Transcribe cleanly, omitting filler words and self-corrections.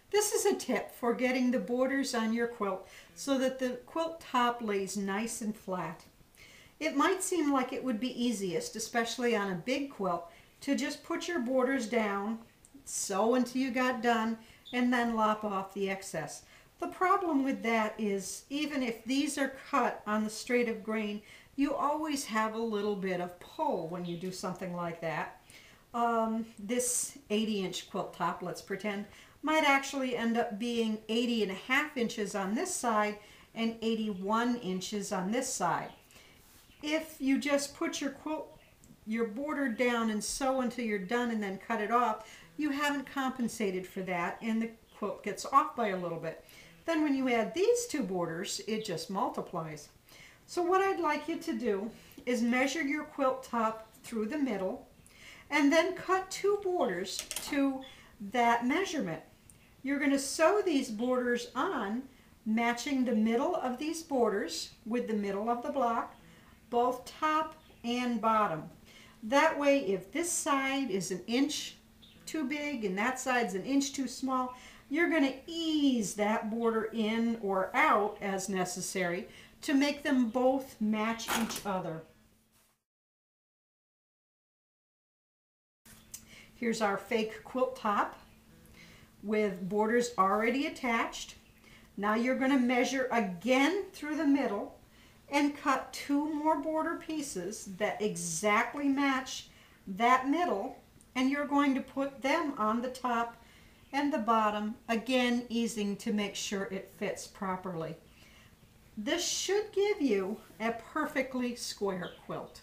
This is a tip for getting the borders on your quilt so that the quilt top lays nice and flat. It might seem like it would be easiest, especially on a big quilt, to just put your borders down, sew until you got done, and then lop off the excess. The problem with that is even if these are cut on the straight of grain, you always have a little bit of pull when you do something like that. This 80-inch quilt top, let's pretend, might actually end up being 80.5 inches on this side and 81 inches on this side. If you just put your border down and sew until you're done and then cut it off, you haven't compensated for that and the quilt gets off by a little bit. Then when you add these two borders, it just multiplies. So what I'd like you to do is measure your quilt top through the middle and then cut two borders to that measurement. You're going to sew these borders on, matching the middle of these borders with the middle of the block, both top and bottom. That way, if this side is an inch too big and that side's an inch too small, you're going to ease that border in or out as necessary to make them both match each other. Here's our fake quilt top with borders already attached. Now you're going to measure again through the middle and cut two more border pieces that exactly match that middle, and you're going to put them on the top and the bottom, again easing to make sure it fits properly. This should give you a perfectly square quilt.